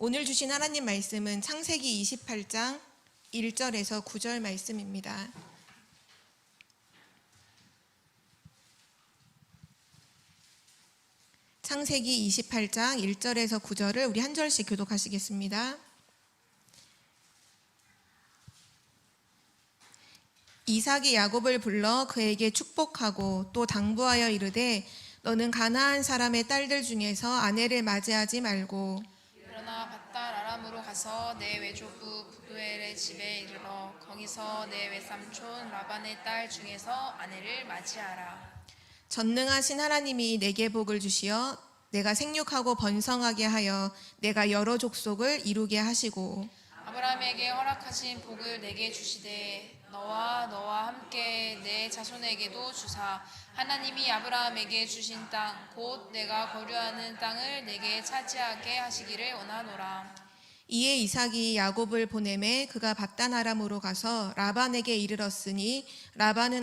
오늘 주신 하나님 말씀은 창세기 28장 1절에서 9절 말씀입니다. 창세기 28장 1절에서 9절을 우리 한 절씩 교독하시겠습니다. 이삭이 야곱을 불러 그에게 축복하고 또 당부하여 이르되 너는 가나안 사람의 딸들 중에서 아내를 맞이하지 말고 그러나 밧단 아람으로 가서 내 외조부 부두엘의 집에 이르러 거기서 내 외삼촌 라반의 딸 중에서 아내를 맞이하라. 전능하신 하나님이 내게 복을 주시어 내가 생육하고 번성하게 하여 내가 여러 족속을 이루게 하시고 아브라함에게 허락하신 복을 내게 주시되 너와 함께 내 자손에게도 주사 하나님이 아브라함에게 주신 땅 곧 내가 거류하는 땅을 내게 차지하게 하시기를 원하노라. 이에 이삭이 야곱을 보내매 그가 밧단 아람으로 가서 라반에게 이르렀으니 라반은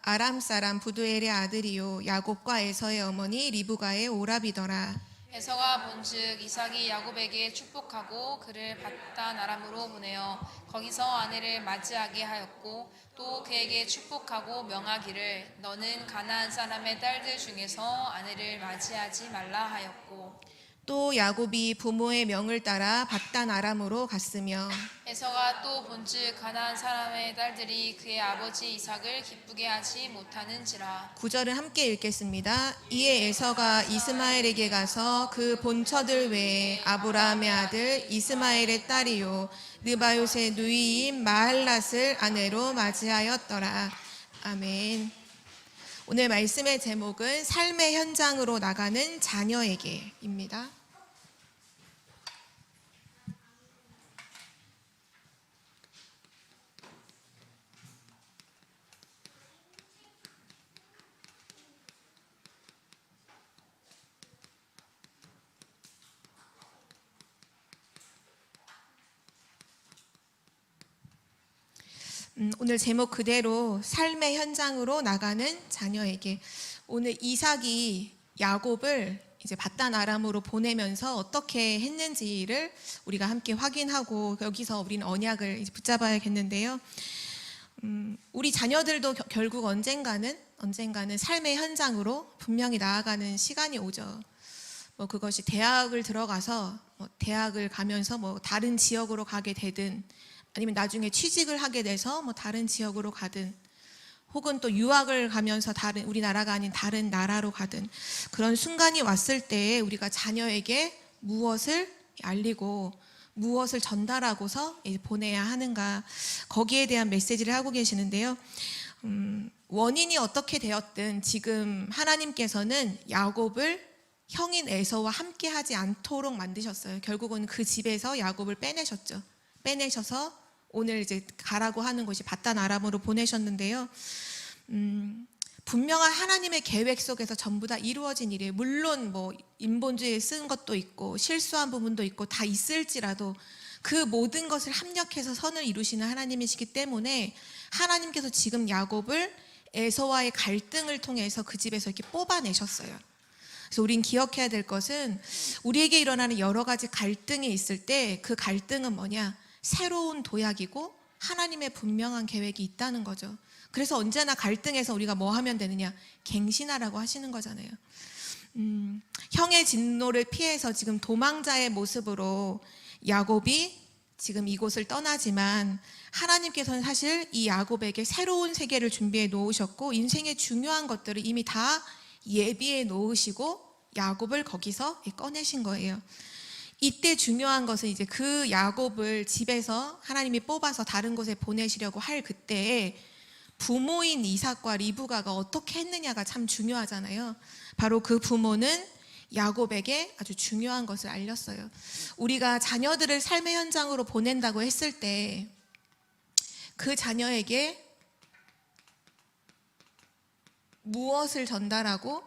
아람 사람 부두엘의 아들이요 야곱과 에서의 어머니 리브가의 오라비더라. 에서가 본즉 이삭이 야곱에게 축복하고 그를 밧단 아람으로 보내어 거기서 아내를 맞이하게 하였고 또 그에게 축복하고 명하기를 너는 가나안 사람의 딸들 중에서 아내를 맞이하지 말라 하였고 또 야곱이 부모의 명을 따라 밧단 아람으로 갔으며 에서가 또 본즉 가나안 사람의 딸들이 그의 아버지 이삭을 기쁘게 하지 못하는지라. 9절을 함께 읽겠습니다. 이에 에서가 이스마엘에게 가서 그 본처들 외에 아브라함의 아들 이스마엘의 딸이요 느바요의 누이인 마할랏을 아내로 맞이하였더라. 아멘. 오늘 말씀의 제목은 삶의 현장으로 나가는 자녀에게입니다. 오늘 제목 그대로 삶의 현장으로 나가는 자녀에게. 오늘 이삭이 야곱을 이제 밧단 아람으로 보내면서 어떻게 했는지를 우리가 함께 확인하고 여기서 우리는 언약을 이제 붙잡아야겠는데요. 우리 자녀들도 결국 언젠가는 삶의 현장으로 분명히 나아가는 시간이 오죠. 그것이 대학을 들어가서 대학을 가면서 다른 지역으로 가게 되든 아니면 나중에 취직을 하게 돼서 다른 지역으로 가든 혹은 또 유학을 가면서 우리나라가 아닌 다른 나라로 가든 그런 순간이 왔을 때 우리가 자녀에게 무엇을 알리고 무엇을 전달하고서 보내야 하는가, 거기에 대한 메시지를 하고 계시는데요. 원인이 어떻게 되었든 지금 하나님께서는 야곱을 형인 에서와 함께 하지 않도록 만드셨어요. 결국은 그 집에서 야곱을 빼내셨죠. 빼내셔서 오늘 이제 가라고 하는 곳이 밧단 아람으로 보내셨는데요. 분명한 하나님의 계획 속에서 전부 다 이루어진 일이에요. 물론 인본주의에 쓴 것도 있고 실수한 부분도 있고 다 있을지라도 그 모든 것을 합력해서 선을 이루시는 하나님이시기 때문에 하나님께서 지금 야곱을 에서와의 갈등을 통해서 그 집에서 이렇게 뽑아내셨어요. 그래서 우린 기억해야 될 것은 우리에게 일어나는 여러 가지 갈등이 있을 때 그 갈등은 뭐냐? 새로운 도약이고 하나님의 분명한 계획이 있다는 거죠. 그래서 언제나 갈등에서 우리가 뭐 하면 되느냐? 갱신하라고 하시는 거잖아요. 형의 진노를 피해서 지금 도망자의 모습으로 야곱이 지금 이곳을 떠나지만 하나님께서는 사실 이 야곱에게 새로운 세계를 준비해 놓으셨고 인생의 중요한 것들을 이미 다 예비해 놓으시고 야곱을 거기서 꺼내신 거예요. 이때 중요한 것은 이제 그 야곱을 집에서 하나님이 뽑아서 다른 곳에 보내시려고 할 그때에 부모인 이삭과 리브가가 어떻게 했느냐가 참 중요하잖아요. 바로 그 부모는 야곱에게 아주 중요한 것을 알렸어요. 우리가 자녀들을 삶의 현장으로 보낸다고 했을 때 그 자녀에게 무엇을 전달하고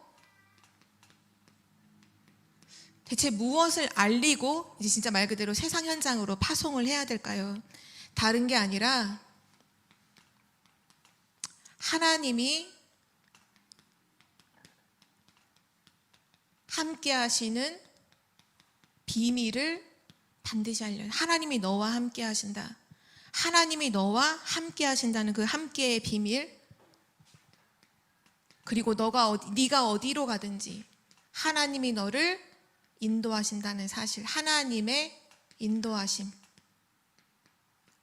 대체 무엇을 알리고 이제 진짜 말 그대로 세상 현장으로 파송을 해야 될까요? 다른 게 아니라 하나님이 함께 하시는 비밀을 반드시 알려야 돼. 하나님이 너와 함께 하신다. 하나님이 너와 함께 하신다는 그 함께의 비밀, 그리고 네가 어디로 가든지 하나님이 너를 인도하신다는 사실, 하나님의 인도하심,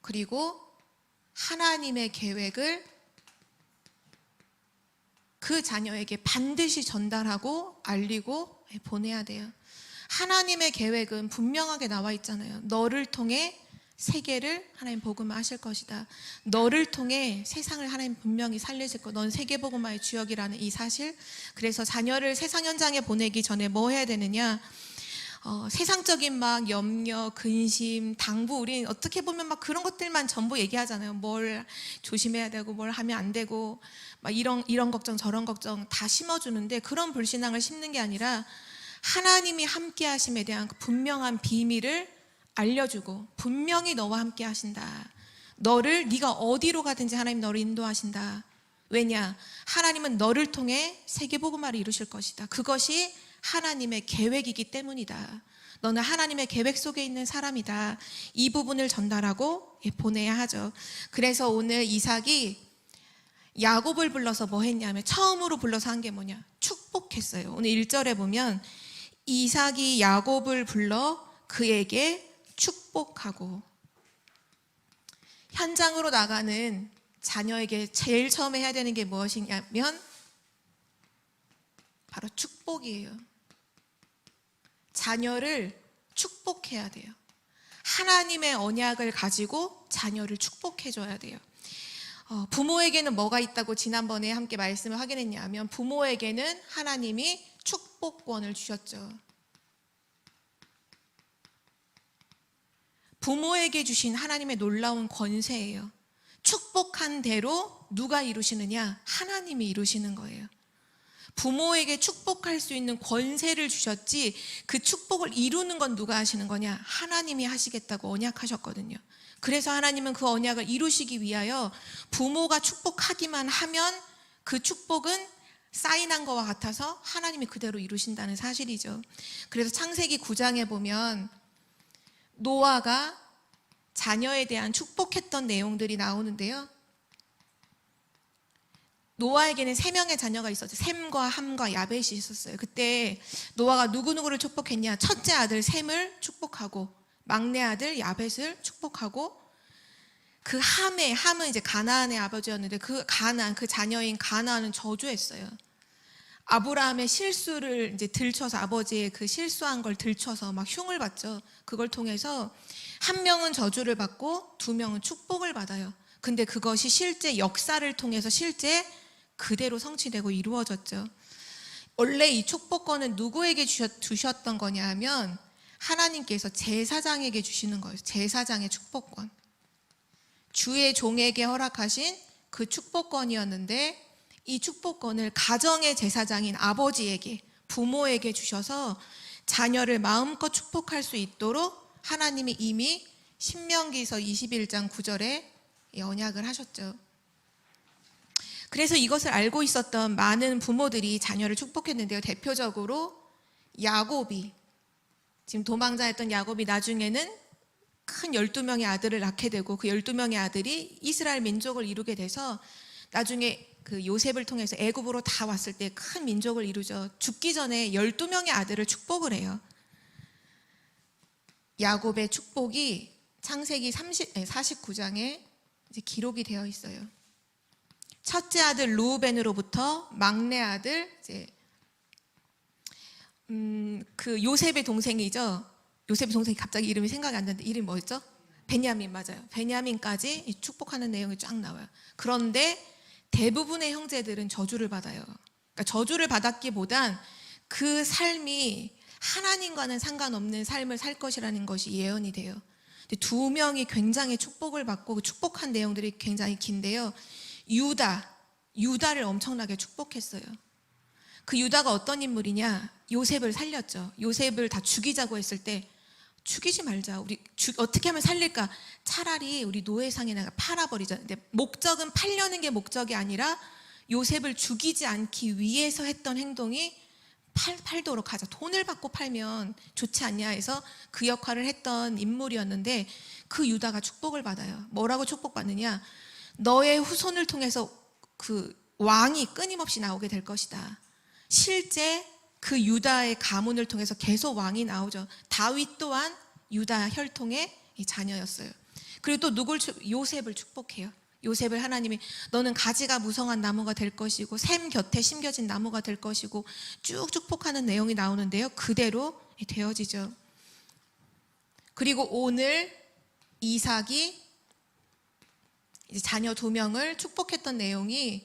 그리고 하나님의 계획을 그 자녀에게 반드시 전달하고 알리고 보내야 돼요. 하나님의 계획은 분명하게 나와 있잖아요. 너를 통해 세계를 하나님 복음화하실 것이다. 너를 통해 세상을 하나님 분명히 살리실 것. 넌 세계 복음화의 주역이라는 이 사실. 그래서 자녀를 세상 현장에 보내기 전에 뭐 해야 되느냐? 세상적인 막 염려, 근심, 당부, 우린 어떻게 보면 막 그런 것들만 전부 얘기하잖아요. 뭘 조심해야 되고 뭘 하면 안 되고 막 이런 걱정 저런 걱정 다 심어주는데, 그런 불신앙을 심는 게 아니라 하나님이 함께 하심에 대한 그 분명한 비밀을 알려주고, 분명히 너와 함께 하신다. 네가 어디로 가든지 하나님 너를 인도하신다. 왜냐? 하나님은 너를 통해 세계복음화를 이루실 것이다. 그것이 하나님의 계획이기 때문이다. 너는 하나님의 계획 속에 있는 사람이다. 이 부분을 전달하고 보내야 하죠. 그래서 오늘 이삭이 야곱을 불러서 뭐 했냐면, 처음으로 불러서 한 게 뭐냐? 축복했어요. 오늘 1절에 보면 이삭이 야곱을 불러 그에게 축복하고, 현장으로 나가는 자녀에게 제일 처음에 해야 되는 게 무엇이냐면 바로 축복이에요. 자녀를 축복해야 돼요. 하나님의 언약을 가지고 자녀를 축복해줘야 돼요. 부모에게는 뭐가 있다고 지난번에 함께 말씀을 확인했냐면, 부모에게는 하나님이 축복권을 주셨죠. 부모에게 주신 하나님의 놀라운 권세예요. 축복한 대로 누가 이루시느냐? 하나님이 이루시는 거예요. 부모에게 축복할 수 있는 권세를 주셨지, 그 축복을 이루는 건 누가 하시는 거냐? 하나님이 하시겠다고 언약하셨거든요. 그래서 하나님은 그 언약을 이루시기 위하여 부모가 축복하기만 하면 그 축복은 사인한 것과 같아서 하나님이 그대로 이루신다는 사실이죠. 그래서 창세기 9장에 보면 노아가 자녀에 대한 축복했던 내용들이 나오는데요. 노아에게는 3명의 자녀가 있었죠. 셈과 함과 야벳이 있었어요. 그때 노아가 누구누구를 축복했냐? 첫째 아들 셈을 축복하고, 막내 아들 야벳을 축복하고, 그 함은 이제 가나안의 아버지였는데, 그 자녀인 가나안은 저주했어요. 아브라함의 실수를 이제 들춰서, 아버지의 그 실수한 걸 들춰서 막 흉을 받죠. 그걸 통해서 한 명은 저주를 받고 2명은 축복을 받아요. 근데 그것이 실제 역사를 통해서 실제 그대로 성취되고 이루어졌죠. 원래 이 축복권은 누구에게 주셨던 거냐 하면 하나님께서 제사장에게 주시는 거예요. 제사장의 축복권. 주의 종에게 허락하신 그 축복권이었는데, 이 축복권을 가정의 제사장인 아버지에게, 부모에게 주셔서 자녀를 마음껏 축복할 수 있도록 하나님이 이미 신명기서 21장 9절에 언약을 하셨죠. 그래서 이것을 알고 있었던 많은 부모들이 자녀를 축복했는데요. 대표적으로 야곱이, 지금 도망자였던 야곱이 나중에는 큰 12명의 아들을 낳게 되고, 그 12명의 아들이 이스라엘 민족을 이루게 돼서 나중에 그 요셉을 통해서 애굽으로 다 왔을 때 큰 민족을 이루죠. 죽기 전에 12명의 아들을 축복을 해요. 야곱의 축복이 창세기 49장에 이제 기록이 되어 있어요. 첫째 아들 루벤으로부터 막내 아들 그 요셉의 동생이죠. 요셉의 동생이 갑자기 이름이 생각이 안 나는데 이름이 뭐였죠? 베냐민, 맞아요. 베냐민까지 축복하는 내용이 쫙 나와요. 그런데 대부분의 형제들은 저주를 받아요. 그러니까 저주를 받았기보단 그 삶이 하나님과는 상관없는 삶을 살 것이라는 것이 예언이 돼요. 2명이 굉장히 축복을 받고, 그 축복한 내용들이 굉장히 긴데요. 유다를 엄청나게 축복했어요. 그 유다가 어떤 인물이냐? 요셉을 살렸죠. 요셉을 다 죽이자고 했을 때, 죽이지 말자. 우리 어떻게 하면 살릴까? 차라리 우리 노예상에다가 팔아버리자. 근데 목적은 팔려는 게 목적이 아니라 요셉을 죽이지 않기 위해서 했던 행동이 팔도록 하자. 돈을 받고 팔면 좋지 않냐 해서 그 역할을 했던 인물이었는데 그 유다가 축복을 받아요. 뭐라고 축복받느냐? 너의 후손을 통해서 그 왕이 끊임없이 나오게 될 것이다. 실제 그 유다의 가문을 통해서 계속 왕이 나오죠. 다윗 또한 유다 혈통의 자녀였어요. 그리고 또 요셉을 축복해요. 요셉을 하나님이 너는 가지가 무성한 나무가 될 것이고 샘 곁에 심겨진 나무가 될 것이고 쭉 축복하는 내용이 나오는데요. 그대로 되어지죠. 그리고 오늘 이삭이 이제 자녀 2명을 축복했던 내용이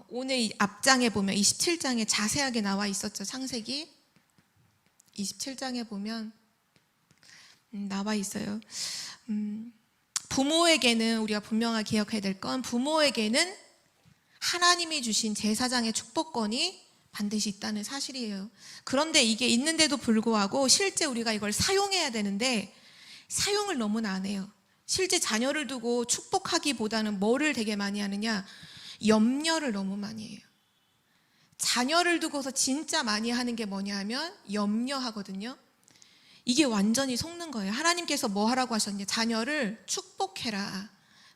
오늘 이 앞장에 보면 27장에 자세하게 나와 있었죠. 창세기 27장에 보면 나와 있어요. 부모에게는 우리가 분명하게 기억해야 될 건 부모에게는 하나님이 주신 제사장의 축복권이 반드시 있다는 사실이에요. 그런데 이게 있는데도 불구하고 실제 우리가 이걸 사용해야 되는데 사용을 너무나 안 해요. 실제 자녀를 두고 축복하기보다는 뭐를 되게 많이 하느냐? 염려를 너무 많이 해요. 자녀를 두고서 진짜 많이 하는 게 뭐냐 하면 염려하거든요. 이게 완전히 속는 거예요. 하나님께서 뭐 하라고 하셨냐? 자녀를 축복해라.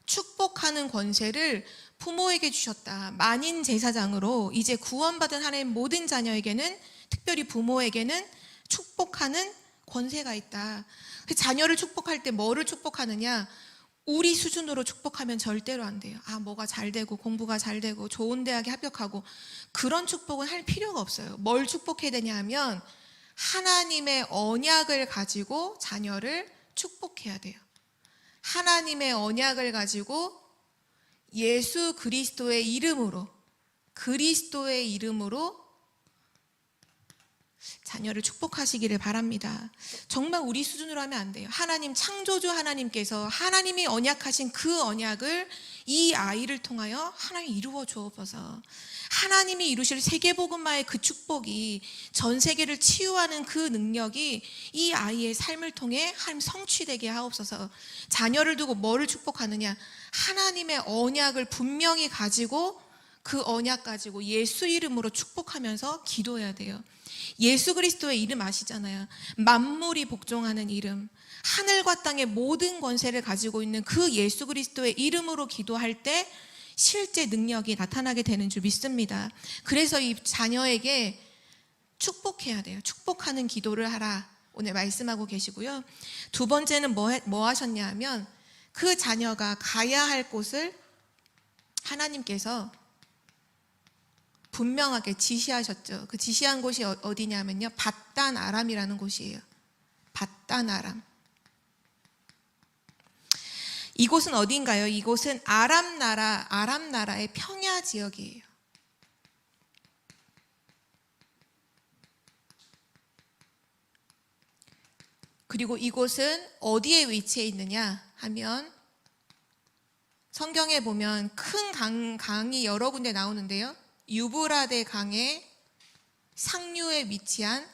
축복하는 권세를 부모에게 주셨다. 만인 제사장으로 이제 구원받은 하나님 모든 자녀에게는, 특별히 부모에게는 축복하는 권세가 있다. 자녀를 축복할 때 뭐를 축복하느냐? 우리 수준으로 축복하면 절대로 안 돼요. 뭐가 잘 되고 공부가 잘 되고 좋은 대학에 합격하고 그런 축복은 할 필요가 없어요. 뭘 축복해야 되냐 하면 하나님의 언약을 가지고 자녀를 축복해야 돼요. 하나님의 언약을 가지고 예수 그리스도의 이름으로 자녀를 축복하시기를 바랍니다. 정말 우리 수준으로 하면 안 돼요. 하나님 창조주 하나님께서 하나님이 언약하신 그 언약을 이 아이를 통하여 하나님이 이루어 주옵소서. 하나님이 이루실 세계복음화의 그 축복이 전 세계를 치유하는 그 능력이 이 아이의 삶을 통해 하나님 성취되게 하옵소서. 자녀를 두고 뭐를 축복하느냐? 하나님의 언약을 분명히 가지고 그 언약 가지고 예수 이름으로 축복하면서 기도해야 돼요. 예수 그리스도의 이름 아시잖아요. 만물이 복종하는 이름, 하늘과 땅의 모든 권세를 가지고 있는 그 예수 그리스도의 이름으로 기도할 때 실제 능력이 나타나게 되는 줄 믿습니다. 그래서 이 자녀에게 축복해야 돼요. 축복하는 기도를 하라 오늘 말씀하고 계시고요. 2번째는 뭐 하셨냐 하면 그 자녀가 가야 할 곳을 하나님께서 분명하게 지시하셨죠. 그 지시한 곳이 어디냐면요, 밧단 아람이라는 곳이에요. 밧단 아람. 이곳은 어딘가요? 이곳은 아람 나라의 평야 지역이에요. 그리고 이곳은 어디에 위치해 있느냐 하면 성경에 보면 큰 강이 여러 군데 나오는데요. 유브라데 강의 상류에 위치한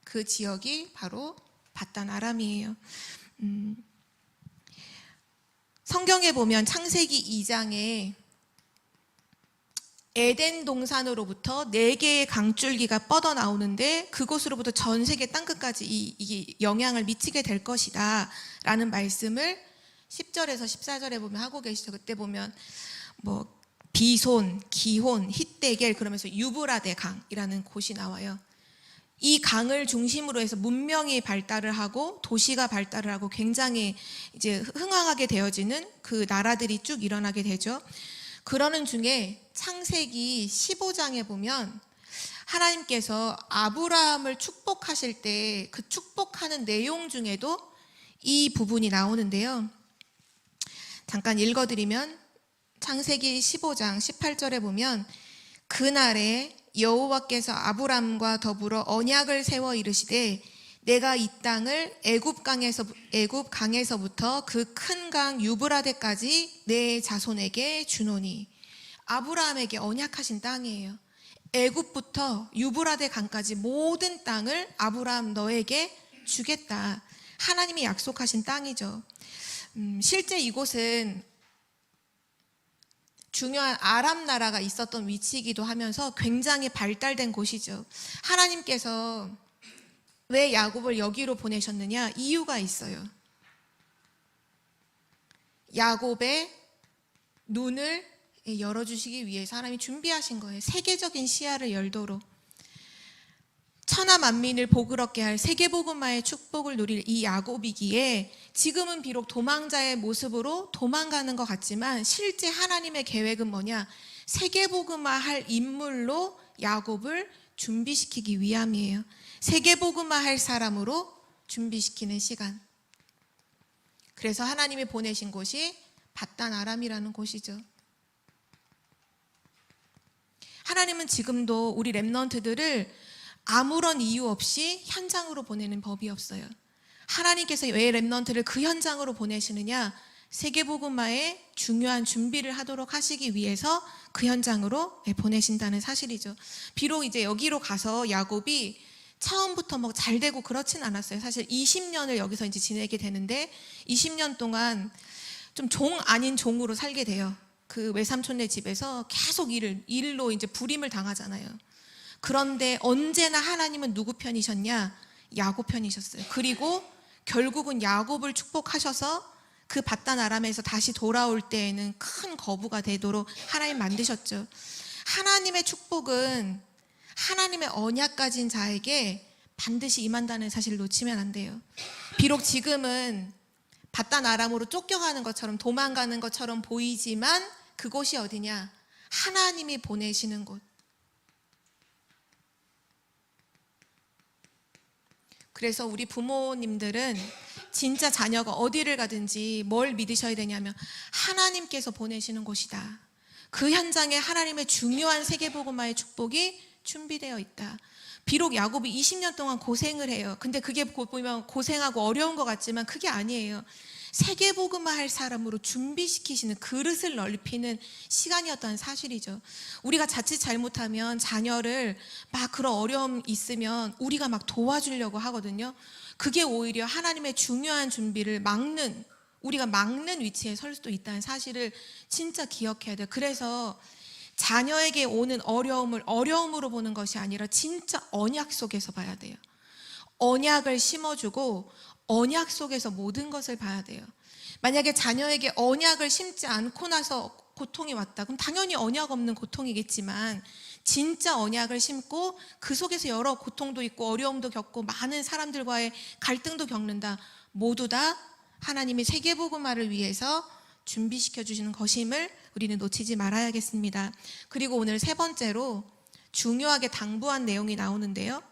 그 지역이 바로 밧단 아람이에요. 성경에 보면 창세기 2장에 에덴 동산으로부터 4개의 강줄기가 뻗어 나오는데 그곳으로부터 전 세계 땅끝까지 이게 영향을 미치게 될 것이다 라는 말씀을 10절에서 14절에 보면 하고 계시죠. 그때 보면 뭐 비손, 기혼, 힛데겔 그러면서 유브라데 강이라는 곳이 나와요. 이 강을 중심으로 해서 문명이 발달을 하고 도시가 발달을 하고 굉장히 이제 흥황하게 되어지는 그 나라들이 쭉 일어나게 되죠. 그러는 중에 창세기 15장에 보면 하나님께서 아브라함을 축복하실 때 그 축복하는 내용 중에도 이 부분이 나오는데요. 잠깐 읽어드리면 창세기 15장 18절에 보면 그날에 여호와께서 아브람과 더불어 언약을 세워 이르시되 내가 이 땅을 애굽 강에서부터 그 큰 강 유브라데까지 내 자손에게 주노니. 아브라함에게 언약하신 땅이에요. 애굽부터 유브라데 강까지 모든 땅을 아브라함 너에게 주겠다. 하나님이 약속하신 땅이죠. 실제 이곳은 중요한 아람 나라가 있었던 위치이기도 하면서 굉장히 발달된 곳이죠. 하나님께서 왜 야곱을 여기로 보내셨느냐? 이유가 있어요. 야곱의 눈을 열어주시기 위해서 하나님이 준비하신 거예요. 세계적인 시야를 열도록. 천하 만민을 복을 얻게 할 세계복음화의 축복을 누릴 이 야곱이기에 지금은 비록 도망자의 모습으로 도망가는 것 같지만 실제 하나님의 계획은 뭐냐? 세계복음화할 인물로 야곱을 준비시키기 위함이에요. 세계복음화할 사람으로 준비시키는 시간. 그래서 하나님이 보내신 곳이 밧단 아람이라는 곳이죠. 하나님은 지금도 우리 렘넌트들을 아무런 이유 없이 현장으로 보내는 법이 없어요. 하나님께서 왜 렘넌트를 그 현장으로 보내시느냐? 세계복음화에 중요한 준비를 하도록 하시기 위해서 그 현장으로 보내신다는 사실이죠. 비록 이제 여기로 가서 야곱이 처음부터 뭐 잘 되고 그렇진 않았어요. 사실 20년을 여기서 이제 지내게 되는데 20년 동안 좀 종 아닌 종으로 살게 돼요. 그 외삼촌네 집에서 계속 일로 이제 불임을 당하잖아요. 그런데 언제나 하나님은 누구 편이셨냐? 야곱 편이셨어요. 그리고 결국은 야곱을 축복하셔서 그 밧단 아람에서 다시 돌아올 때에는 큰 거부가 되도록 하나님 만드셨죠. 하나님의 축복은 하나님의 언약 가진 자에게 반드시 임한다는 사실을 놓치면 안 돼요. 비록 지금은 밧단 아람으로 쫓겨가는 것처럼 도망가는 것처럼 보이지만 그곳이 어디냐? 하나님이 보내시는 곳. 그래서 우리 부모님들은 진짜 자녀가 어디를 가든지 뭘 믿으셔야 되냐면 하나님께서 보내시는 곳이다. 그 현장에 하나님의 중요한 세계복음화의 축복이 준비되어 있다. 비록 야곱이 20년 동안 고생을 해요. 근데 그게 보면 고생하고 어려운 것 같지만 그게 아니에요. 세계복음화 할 사람으로 준비시키시는 그릇을 넓히는 시간이었다는 사실이죠. 우리가 자칫 잘못하면 자녀를 막 그런 어려움 있으면 우리가 막 도와주려고 하거든요. 그게 오히려 하나님의 중요한 준비를 우리가 막는 위치에 설 수도 있다는 사실을 진짜 기억해야 돼요. 그래서 자녀에게 오는 어려움을 어려움으로 보는 것이 아니라 진짜 언약 속에서 봐야 돼요. 언약을 심어주고 언약 속에서 모든 것을 봐야 돼요. 만약에 자녀에게 언약을 심지 않고 나서 고통이 왔다. 그럼 당연히 언약 없는 고통이겠지만 진짜 언약을 심고 그 속에서 여러 고통도 있고 어려움도 겪고 많은 사람들과의 갈등도 겪는다. 모두 다 하나님이 세계복음화를 위해서 준비시켜 주시는 것임을 우리는 놓치지 말아야겠습니다. 그리고 오늘 세 번째로 중요하게 당부한 내용이 나오는데요.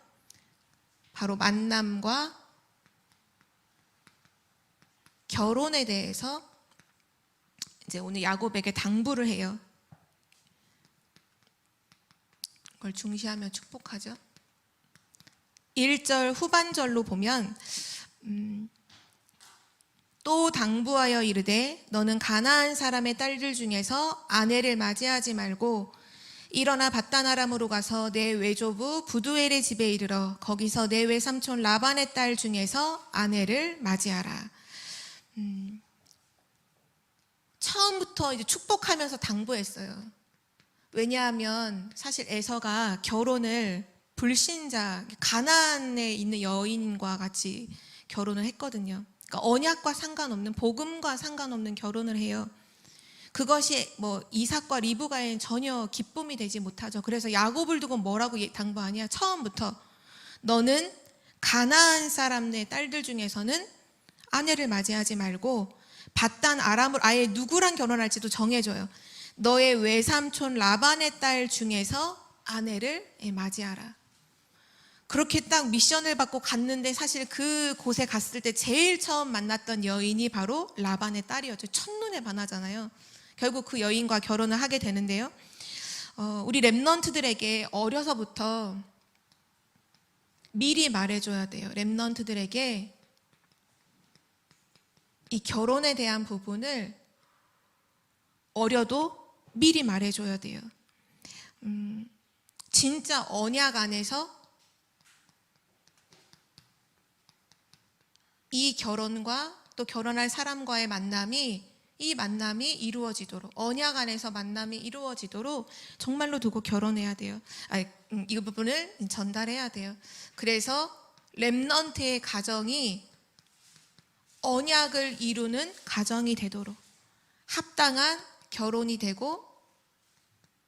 바로 만남과 결혼에 대해서 이제 오늘 야곱에게 당부를 해요. 그걸 중시하며 축복하죠. 1절 후반절로 보면 또 당부하여 이르되 너는 가나안 사람의 딸들 중에서 아내를 맞이하지 말고 일어나 밧단 아람으로 가서 내 외조부 부두엘의 집에 이르러 거기서 내 외삼촌 라반의 딸 중에서 아내를 맞이하라. 처음부터 이제 축복하면서 당부했어요. 왜냐하면 사실 에서가 결혼을 불신자 가나안에 있는 여인과 같이 결혼을 했거든요. 그러니까 언약과 상관없는 복음과 상관없는 결혼을 해요. 그것이 뭐 이삭과 리브가에는 전혀 기쁨이 되지 못하죠. 그래서 야곱을 두고 뭐라고 당부하냐? 처음부터 너는 가나안 사람의 딸들 중에서는 아내를 맞이하지 말고 밧단 아람을 아예 누구랑 결혼할지도 정해줘요. 너의 외삼촌 라반의 딸 중에서 아내를 맞이하라. 그렇게 딱 미션을 받고 갔는데 사실 그곳에 갔을 때 제일 처음 만났던 여인이 바로 라반의 딸이었죠. 첫눈에 반하잖아요. 결국 그 여인과 결혼을 하게 되는데요. 우리 렘넌트들에게 어려서부터 미리 말해줘야 돼요. 렘넌트들에게 이 결혼에 대한 부분을 어려도 미리 말해줘야 돼요. 진짜 언약 안에서 이 결혼과 또 결혼할 사람과의 만남이 이 만남이 이루어지도록, 언약 안에서 만남이 이루어지도록 정말로 두고 결혼해야 돼요. 이 부분을 전달해야 돼요. 그래서 렘넌트의 가정이 언약을 이루는 가정이 되도록, 합당한 결혼이 되고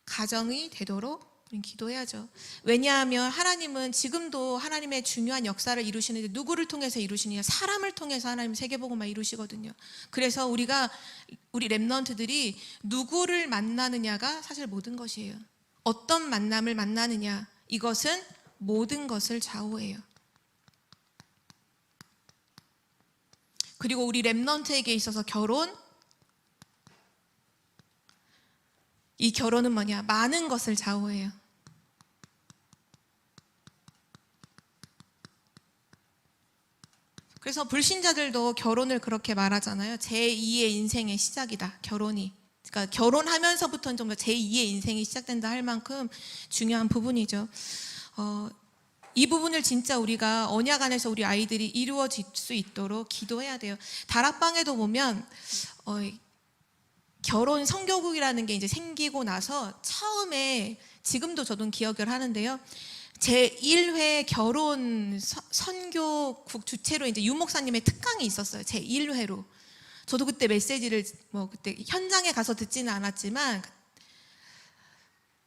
가정이 되도록 우린 기도해야죠. 왜냐하면 하나님은 지금도 하나님의 중요한 역사를 이루시는데 누구를 통해서 이루시느냐? 사람을 통해서 하나님 세계복음을 이루시거든요. 그래서 우리 렘넌트들이 누구를 만나느냐가 사실 모든 것이에요. 어떤 만남을 만나느냐, 이것은 모든 것을 좌우해요. 그리고 우리 렘넌트에게 있어서 이 결혼은 뭐냐? 많은 것을 좌우해요. 그래서 불신자들도 결혼을 그렇게 말하잖아요. 제2의 인생의 시작이다, 결혼이. 그러니까 결혼하면서부터는 정말 제2의 인생이 시작된다 할 만큼 중요한 부분이죠. 이 부분을 진짜 우리가 언약 안에서 우리 아이들이 이루어질 수 있도록 기도해야 돼요. 다락방에도 보면 결혼 성교국이라는 게 이제 생기고 나서 처음에, 지금도 저도 기억을 하는데요, 제1회 결혼 선교국 주체로 이제 유목사님의 특강이 있었어요. 제1회로. 저도 그때 메시지를 그때 현장에 가서 듣지는 않았지만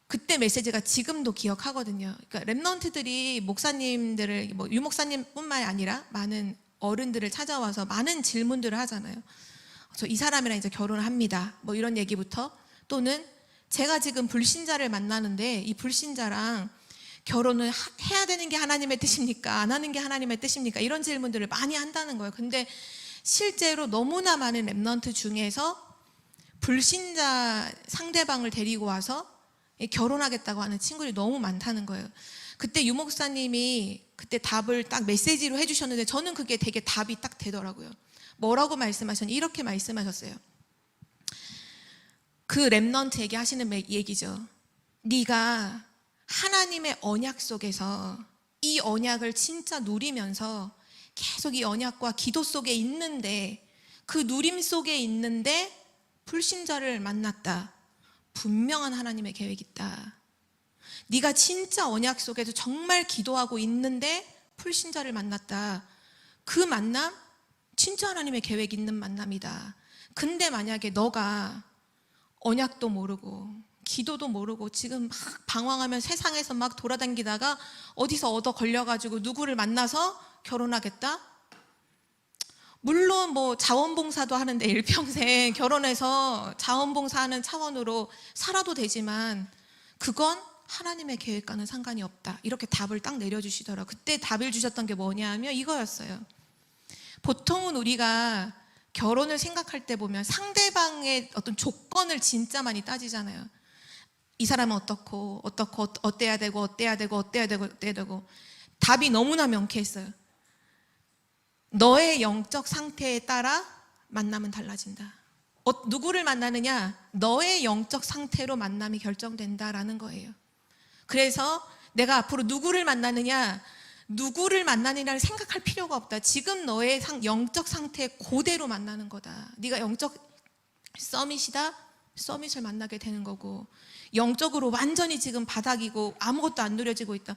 그때 메시지가 지금도 기억하거든요. 그러니까 렘넌트들이 목사님들을, 유목사님뿐만 아니라 많은 어른들을 찾아와서 많은 질문들을 하잖아요. 저 이 사람이랑 이제 결혼을 합니다, 이런 얘기부터, 또는 제가 지금 불신자를 만나는데 이 불신자랑 결혼을 해야 되는 게 하나님의 뜻입니까? 안 하는 게 하나님의 뜻입니까? 이런 질문들을 많이 한다는 거예요. 근데 실제로 너무나 많은 렘넌트 중에서 불신자 상대방을 데리고 와서 결혼하겠다고 하는 친구들이 너무 많다는 거예요. 그때 유목사님이 그때 답을 딱 메시지로 해주셨는데 저는 그게 되게 답이 딱 되더라고요. 뭐라고 말씀하셨냐? 이렇게 말씀하셨어요. 그 렘넌트에게 하시는 얘기죠. 네가 하나님의 언약 속에서 이 언약을 진짜 누리면서 계속 이 언약과 기도 속에 있는데, 그 누림 속에 있는데 불신자를 만났다. 분명한 하나님의 계획이 있다. 네가 진짜 언약 속에서 정말 기도하고 있는데 불신자를 만났다. 그 만남 진짜 하나님의 계획 있는 만남이다. 근데 만약에 너가 언약도 모르고 기도도 모르고 지금 막 방황하면 세상에서 막 돌아다니다가 어디서 얻어 걸려가지고 누구를 만나서 결혼하겠다? 물론 자원봉사도 하는데 일평생 결혼해서 자원봉사하는 차원으로 살아도 되지만 그건 하나님의 계획과는 상관이 없다. 이렇게 답을 딱 내려주시더라고요. 그때 답을 주셨던 게 뭐냐 하면 이거였어요. 보통은 우리가 결혼을 생각할 때 보면 상대방의 어떤 조건을 진짜 많이 따지잖아요. 이 사람은 어떻고 어때야 되고 답이 너무나 명쾌했어요. 너의 영적 상태에 따라 만남은 달라진다. 누구를 만나느냐? 너의 영적 상태로 만남이 결정된다라는 거예요. 그래서 내가 앞으로 누구를 만나느냐를 생각할 필요가 없다. 지금 너의 영적 상태 그대로 만나는 거다. 네가 영적 서밋이다? 서밋을 만나게 되는 거고, 영적으로 완전히 지금 바닥이고 아무것도 안 누려지고 있다.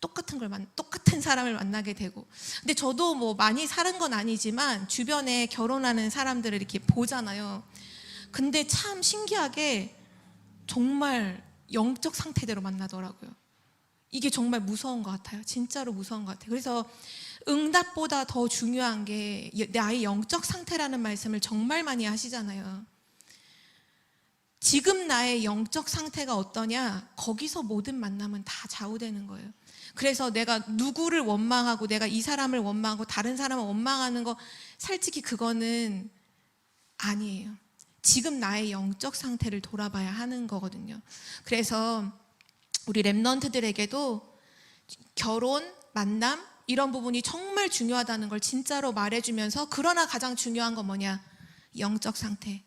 똑같은 사람을 만나게 되고. 근데 저도 많이 사는 건 아니지만 주변에 결혼하는 사람들을 이렇게 보잖아요. 근데 참 신기하게 정말 영적 상태대로 만나더라고요. 이게 정말 무서운 것 같아요. 진짜로 무서운 것 같아요. 그래서 응답보다 더 중요한 게 나의 영적 상태라는 말씀을 정말 많이 하시잖아요. 지금 나의 영적 상태가 어떠냐? 거기서 모든 만남은 다 좌우되는 거예요. 그래서 내가 누구를 원망하고 내가 이 사람을 원망하고 다른 사람을 원망하는 거 솔직히 그거는 아니에요. 지금 나의 영적 상태를 돌아봐야 하는 거거든요. 그래서 우리 렘넌트들에게도 결혼, 만남 이런 부분이 정말 중요하다는 걸 진짜로 말해주면서, 그러나 가장 중요한 건 뭐냐? 영적 상태.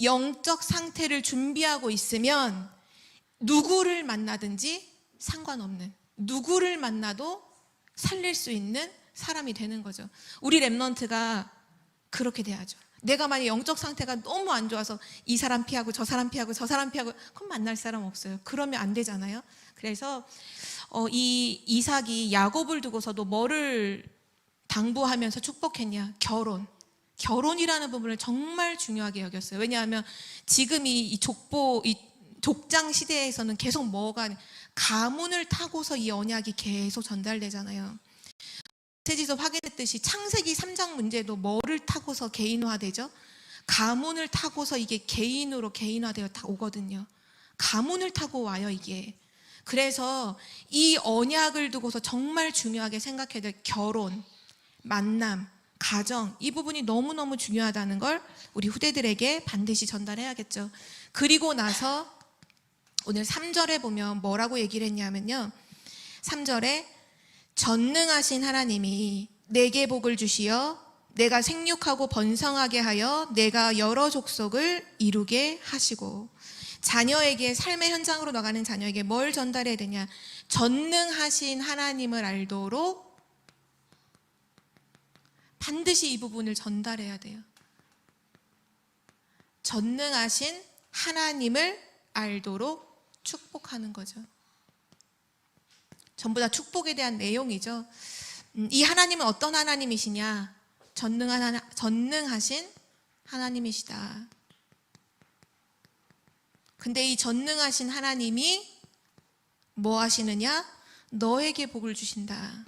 영적 상태를 준비하고 있으면 누구를 만나든지 상관없는, 누구를 만나도 살릴 수 있는 사람이 되는 거죠. 우리 렘넌트가 그렇게 돼야죠. 내가 만약 영적 상태가 너무 안 좋아서 이 사람 피하고 저 사람 피하고 저 사람 피하고 그럼 만날 사람 없어요. 그러면 안 되잖아요. 그래서 이 이삭이 야곱을 두고서도 뭐를 당부하면서 축복했냐? 결혼이라는 부분을 정말 중요하게 여겼어요. 왜냐하면 지금 이 족장 시대에서는 계속 가문을 타고서 이 언약이 계속 전달되잖아요. 메시지에서 확인했듯이 창세기 3장 문제도 뭐를 타고서 개인화되죠? 가문을 타고서 이게 개인으로 개인화되어 다 오거든요. 가문을 타고 와요, 이게. 그래서 이 언약을 두고서 정말 중요하게 생각해야 될 결혼, 만남, 가정, 이 부분이 너무너무 중요하다는 걸 우리 후대들에게 반드시 전달해야겠죠. 그리고 나서 오늘 3절에 보면 뭐라고 얘기를 했냐면요. 3절에 전능하신 하나님이 내게 복을 주시어 내가 생육하고 번성하게 하여 내가 여러 족속을 이루게 하시고, 자녀에게, 삶의 현장으로 나가는 자녀에게 뭘 전달해야 되냐? 전능하신 하나님을 알도록 반드시 이 부분을 전달해야 돼요. 전능하신 하나님을 알도록 축복하는 거죠. 전부 다 축복에 대한 내용이죠. 이 하나님은 어떤 하나님이시냐? 전능하신 하나님이시다. 근데 이 전능하신 하나님이 뭐 하시느냐? 너에게 복을 주신다.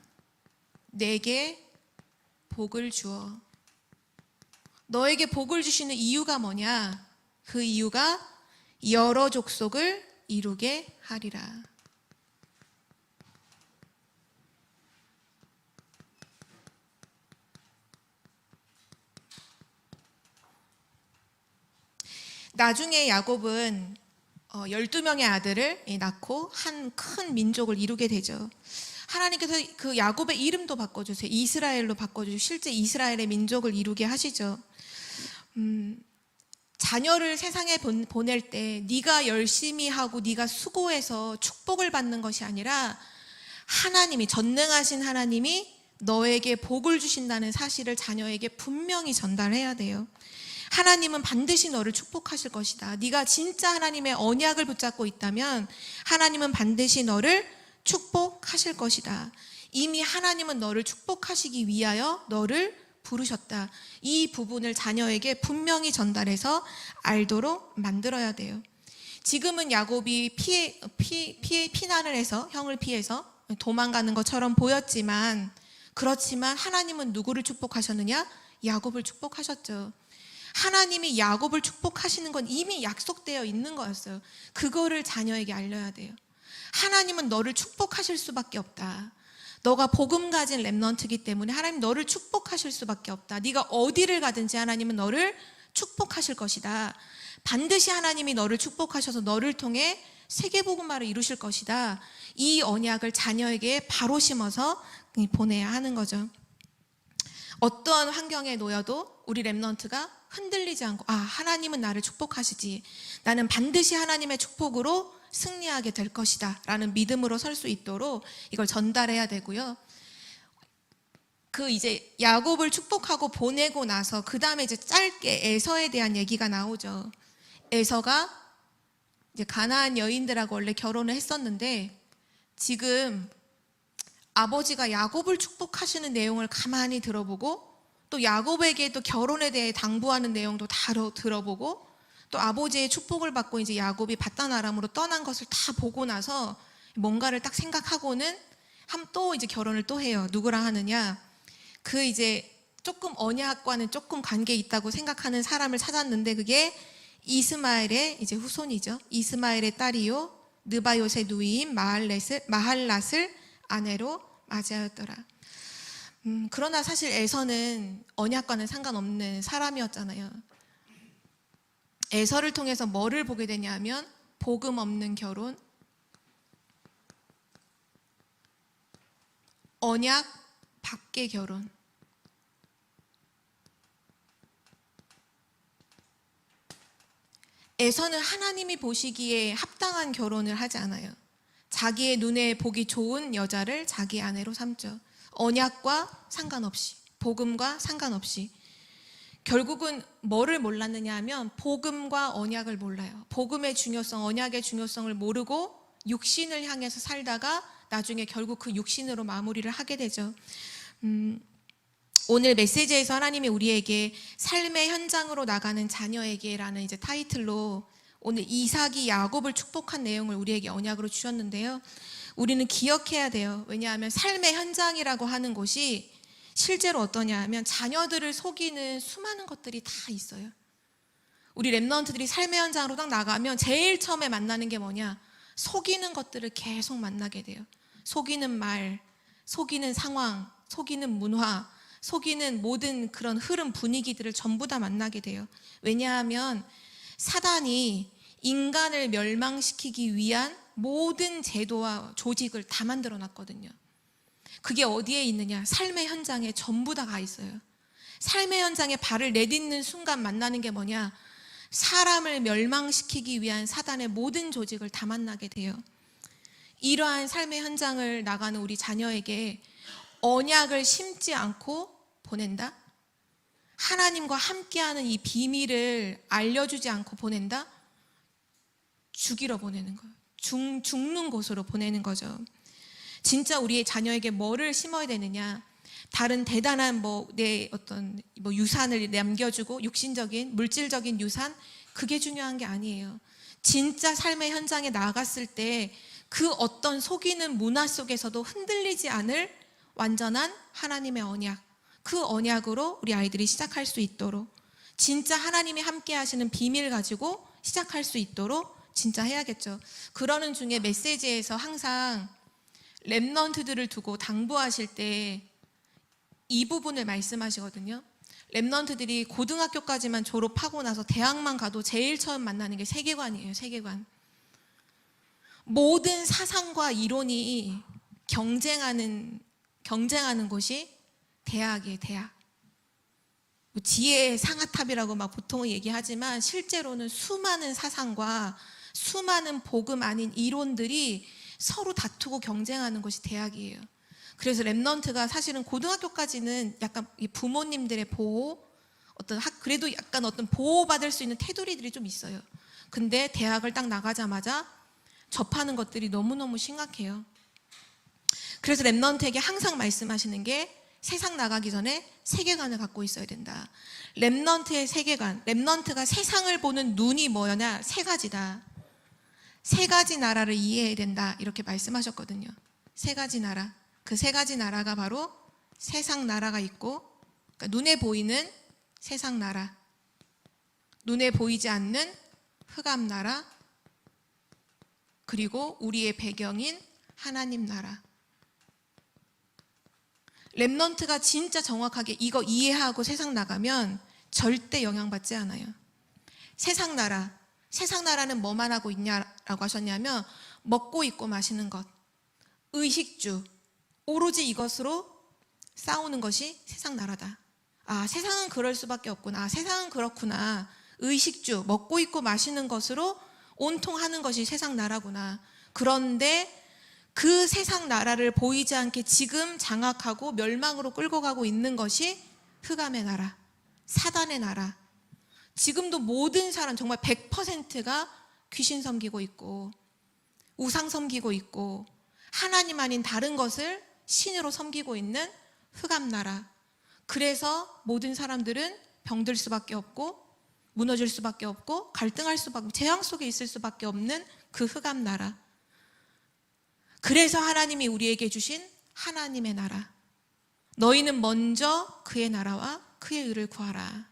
내게 복을 주어. 너에게 복을 주시는 이유가 뭐냐? 그 이유가 여러 족속을 이루게 하리라. 나중에 야곱은 12명의 아들을 낳고 한 큰 민족을 이루게 되죠. 하나님께서 그 야곱의 이름도 바꿔주세요. 이스라엘로 바꿔주시고 실제 이스라엘의 민족을 이루게 하시죠. 자녀를 세상에 보낼 때 네가 열심히 하고 네가 수고해서 축복을 받는 것이 아니라 하나님이, 전능하신 하나님이 너에게 복을 주신다는 사실을 자녀에게 분명히 전달해야 돼요. 하나님은 반드시 너를 축복하실 것이다. 네가 진짜 하나님의 언약을 붙잡고 있다면 하나님은 반드시 너를 축복하실 것이다. 이미 하나님은 너를 축복하시기 위하여 너를 부르셨다. 이 부분을 자녀에게 분명히 전달해서 알도록 만들어야 돼요. 지금은 야곱이 피난을 해서, 형을 피해서 도망가는 것처럼 보였지만, 그렇지만 하나님은 누구를 축복하셨느냐? 야곱을 축복하셨죠. 하나님이 야곱을 축복하시는 건 이미 약속되어 있는 거였어요. 그거를 자녀에게 알려야 돼요. 하나님은 너를 축복하실 수밖에 없다. 너가 복음 가진 렘넌트이기 때문에 하나님 너를 축복하실 수밖에 없다. 네가 어디를 가든지 하나님은 너를 축복하실 것이다. 반드시 하나님이 너를 축복하셔서 너를 통해 세계복음화를 이루실 것이다. 이 언약을 자녀에게 바로 심어서 보내야 하는 거죠. 어떠한 환경에 놓여도 우리 렘넌트가 흔들리지 않고, 하나님은 나를 축복하시지, 나는 반드시 하나님의 축복으로 승리하게 될 것이다 라는 믿음으로 설 수 있도록 이걸 전달해야 되고요. 이제 야곱을 축복하고 보내고 나서 그 다음에 이제 짧게 에서에 대한 얘기가 나오죠. 에서가 이제 가나안 여인들하고 원래 결혼을 했었는데, 지금 아버지가 야곱을 축복하시는 내용을 가만히 들어보고, 또 야곱에게 또 결혼에 대해 당부하는 내용도 다 들어보고, 또 아버지의 축복을 받고 이제 야곱이 바단 아람으로 떠난 것을 다 보고 나서 뭔가를 딱 생각하고는 또 이제 결혼을 또 해요. 누구랑 하느냐? 이제 조금 언약과는 조금 관계 있다고 생각하는 사람을 찾았는데, 그게 이스마엘의 이제 후손이죠. 이스마엘의 딸이요 느바요의 누이인 마할랏을 아내로 맞이하였더라. 그러나 사실 에서는 언약과는 상관없는 사람이었잖아요. 에서를 통해서 뭐를 보게 되냐면 복음 없는 결혼, 언약 밖의 결혼. 에서는 하나님이 보시기에 합당한 결혼을 하지 않아요. 자기의 눈에 보기 좋은 여자를 자기 아내로 삼죠. 언약과 상관없이, 복음과 상관없이. 결국은 뭐를 몰랐느냐 하면 복음과 언약을 몰라요. 복음의 중요성, 언약의 중요성을 모르고 육신을 향해서 살다가 나중에 결국 그 육신으로 마무리를 하게 되죠. 오늘 메시지에서 하나님이 우리에게 삶의 현장으로 나가는 자녀에게라는 이제 타이틀로 오늘 이삭이 야곱을 축복한 내용을 우리에게 언약으로 주셨는데요. 우리는 기억해야 돼요. 왜냐하면 삶의 현장이라고 하는 곳이 실제로 어떠냐 하면 자녀들을 속이는 수많은 것들이 다 있어요. 우리 랩런트들이 삶의 현장으로 딱 나가면 제일 처음에 만나는 게 뭐냐? 속이는 것들을 계속 만나게 돼요. 속이는 말, 속이는 상황, 속이는 문화, 속이는 모든 그런 흐름, 분위기들을 전부 다 만나게 돼요. 왜냐하면 사단이 인간을 멸망시키기 위한 모든 제도와 조직을 다 만들어 놨거든요. 그게 어디에 있느냐? 삶의 현장에 전부 다 가 있어요. 삶의 현장에 발을 내딛는 순간 만나는 게 뭐냐? 사람을 멸망시키기 위한 사단의 모든 조직을 다 만나게 돼요. 이러한 삶의 현장을 나가는 우리 자녀에게 언약을 심지 않고 보낸다? 하나님과 함께하는 이 비밀을 알려주지 않고 보낸다? 죽이러 보내는 거예요. 죽는 곳으로 보내는 거죠. 진짜 우리의 자녀에게 뭐를 심어야 되느냐? 다른 대단한 내 어떤 유산을 남겨주고 육신적인 물질적인 유산, 그게 중요한 게 아니에요. 진짜 삶의 현장에 나갔을 때 그 어떤 속이는 문화 속에서도 흔들리지 않을 완전한 하나님의 언약, 그 언약으로 우리 아이들이 시작할 수 있도록, 진짜 하나님이 함께 하시는 비밀 가지고 시작할 수 있도록 진짜 해야겠죠. 그러는 중에 메시지에서 항상 랩넌트들을 두고 당부하실 때 이 부분을 말씀하시거든요. 랩넌트들이 고등학교까지만 졸업하고 나서 대학만 가도 제일 처음 만나는 게 세계관이에요. 세계관. 모든 사상과 이론이 경쟁하는 곳이 대학이에요. 대학. 지혜의 상아탑이라고 막 보통은 얘기하지만 실제로는 수많은 사상과 수많은 복음 아닌 이론들이 서로 다투고 경쟁하는 것이 대학이에요. 그래서 랩넌트가 사실은 고등학교까지는 약간 부모님들의 보호, 그래도 약간 어떤 보호받을 수 있는 테두리들이 좀 있어요. 근데 대학을 딱 나가자마자 접하는 것들이 너무너무 심각해요. 그래서 랩넌트에게 항상 말씀하시는 게 세상 나가기 전에 세계관을 갖고 있어야 된다. 랩넌트의 세계관, 랩넌트가 세상을 보는 눈이 뭐냐? 세 가지다. 세 가지 나라를 이해해야 된다. 이렇게 말씀하셨거든요. 세 가지 나라. 그 세 가지 나라가 바로 세상 나라가 있고, 그러니까 눈에 보이는 세상 나라, 눈에 보이지 않는 흑암 나라, 그리고 우리의 배경인 하나님 나라. 랩넌트가 진짜 정확하게 이거 이해하고 세상 나가면 절대 영향받지 않아요. 세상 나라는 뭐만 하고 있냐라고 하셨냐면 먹고 입고 마시는 것, 의식주, 오로지 이것으로 싸우는 것이 세상 나라다. 아, 세상은 그럴 수밖에 없구나. 아, 세상은 그렇구나. 의식주, 먹고 입고 마시는 것으로 온통 하는 것이 세상 나라구나. 그런데 그 세상 나라를 보이지 않게 지금 장악하고 멸망으로 끌고 가고 있는 것이 흑암의 나라, 사단의 나라. 지금도 모든 사람 정말 100%가 귀신 섬기고 있고 우상 섬기고 있고 하나님 아닌 다른 것을 신으로 섬기고 있는 흑암 나라. 그래서 모든 사람들은 병들 수밖에 없고 무너질 수밖에 없고 갈등할 수밖에, 재앙 속에 있을 수밖에 없는 그 흑암 나라. 그래서 하나님이 우리에게 주신 하나님의 나라. 너희는 먼저 그의 나라와 그의 의를 구하라.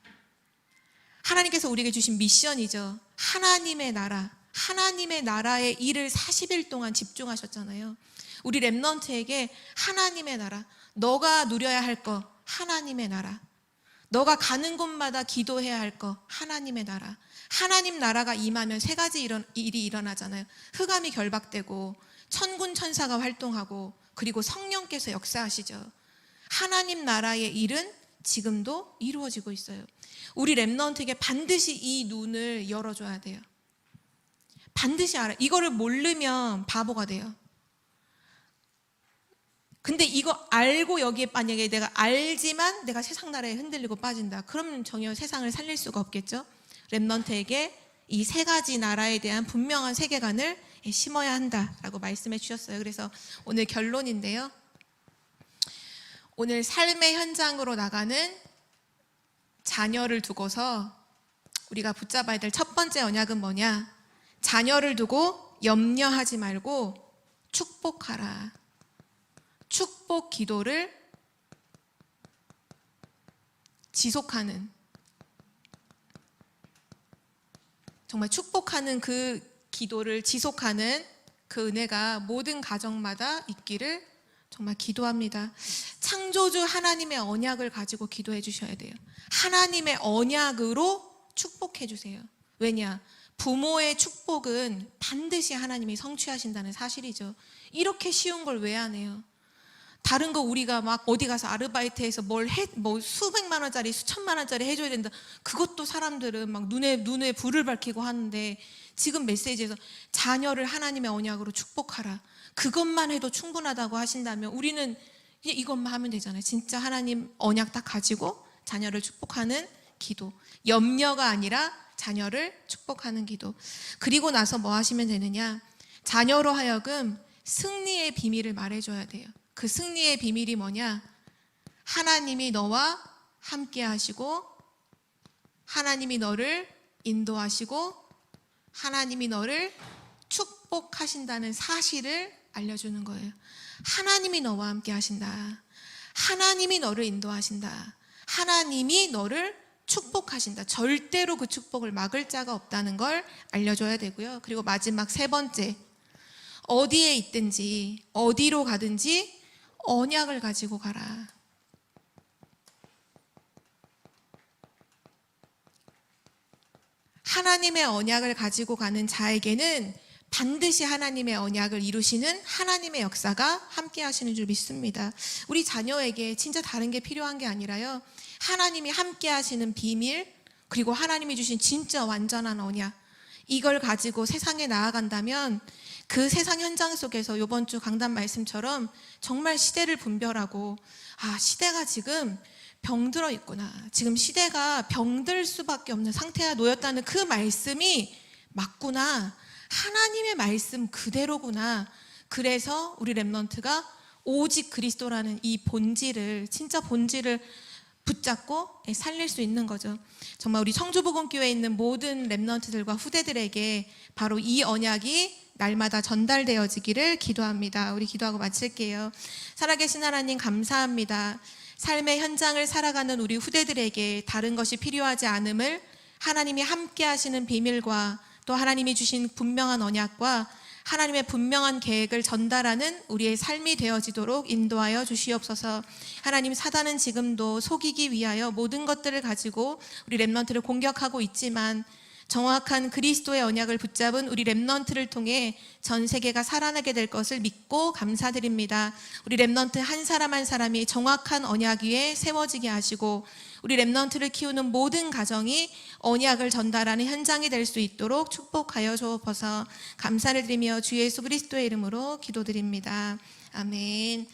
하나님께서 우리에게 주신 미션이죠. 하나님의 나라, 하나님의 나라의 일을 40일 동안 집중하셨잖아요. 우리 랩넌트에게 하나님의 나라, 너가 누려야 할 거 하나님의 나라, 너가 가는 곳마다 기도해야 할 거 하나님의 나라. 하나님 나라가 임하면 세 가지 일이 일어나잖아요. 흑암이 결박되고 천군 천사가 활동하고 그리고 성령께서 역사하시죠. 하나님 나라의 일은 지금도 이루어지고 있어요. 우리 랩넌트에게 반드시 이 눈을 열어줘야 돼요. 반드시 알아요. 이거를 모르면 바보가 돼요. 근데 이거 알고 여기에 만약에 내가 알지만 내가 세상 나라에 흔들리고 빠진다. 그러면 전혀 세상을 살릴 수가 없겠죠. 렘넌트에게 이 세 가지 나라에 대한 분명한 세계관을 심어야 한다라고 말씀해 주셨어요. 그래서 오늘 결론인데요. 오늘 삶의 현장으로 나가는 자녀를 두고서 우리가 붙잡아야 될 첫 번째 언약은 뭐냐? 자녀를 두고 염려하지 말고 축복하라. 축복 기도를 지속하는, 정말 축복하는 그 기도를 지속하는 그 은혜가 모든 가정마다 있기를 정말 기도합니다. 창조주 하나님의 언약을 가지고 기도해 주셔야 돼요. 하나님의 언약으로 축복해 주세요. 왜냐? 부모의 축복은 반드시 하나님이 성취하신다는 사실이죠. 이렇게 쉬운 걸 왜 안 해요? 다른 거 우리가 막 어디 가서 아르바이트해서 뭐 수백만 원짜리 수천만 원짜리 해줘야 된다. 그것도 사람들은 막 눈에 불을 밝히고 하는데, 지금 메시지에서 자녀를 하나님의 언약으로 축복하라, 그것만 해도 충분하다고 하신다면 우리는 그냥 이것만 하면 되잖아요. 진짜 하나님 언약 딱 가지고 자녀를 축복하는 기도, 염려가 아니라 자녀를 축복하는 기도. 그리고 나서 뭐 하시면 되느냐? 자녀로 하여금 승리의 비밀을 말해줘야 돼요. 그 승리의 비밀이 뭐냐? 하나님이 너와 함께 하시고, 하나님이 너를 인도하시고, 하나님이 너를 축복하신다는 사실을 알려주는 거예요. 하나님이 너와 함께 하신다. 하나님이 너를 인도하신다. 하나님이 너를 축복하신다. 절대로 그 축복을 막을 자가 없다는 걸 알려줘야 되고요. 그리고 마지막 세 번째, 어디에 있든지 어디로 가든지 언약을 가지고 가라. 하나님의 언약을 가지고 가는 자에게는 반드시 하나님의 언약을 이루시는 하나님의 역사가 함께 하시는 줄 믿습니다. 우리 자녀에게 진짜 다른 게 필요한 게 아니라요, 하나님이 함께 하시는 비밀, 그리고 하나님이 주신 진짜 완전한 언약, 이걸 가지고 세상에 나아간다면 그 세상 현장 속에서 이번 주 강단 말씀처럼 정말 시대를 분별하고, 아, 시대가 지금 병들어 있구나, 지금 시대가 병들 수밖에 없는 상태에 놓였다는 그 말씀이 맞구나, 하나님의 말씀 그대로구나. 그래서 우리 렘넌트가 오직 그리스도라는 이 본질을, 진짜 본질을 붙잡고 살릴 수 있는 거죠. 정말 우리 청주복음교회에 있는 모든 렘넌트들과 후대들에게 바로 이 언약이 날마다 전달되어지기를 기도합니다. 우리 기도하고 마칠게요. 살아계신 하나님 감사합니다. 삶의 현장을 살아가는 우리 후대들에게 다른 것이 필요하지 않음을, 하나님이 함께 하시는 비밀과 또 하나님이 주신 분명한 언약과 하나님의 분명한 계획을 전달하는 우리의 삶이 되어지도록 인도하여 주시옵소서. 하나님, 사단은 지금도 속이기 위하여 모든 것들을 가지고 우리 렘넌트를 공격하고 있지만, 정확한 그리스도의 언약을 붙잡은 우리 렘넌트를 통해 전 세계가 살아나게 될 것을 믿고 감사드립니다. 우리 렘넌트 한 사람 한 사람이 정확한 언약 위에 세워지게 하시고, 우리 렘넌트를 키우는 모든 가정이 언약을 전달하는 현장이 될 수 있도록 축복하여 주옵소서. 감사를 드리며 주 예수 그리스도의 이름으로 기도드립니다. 아멘.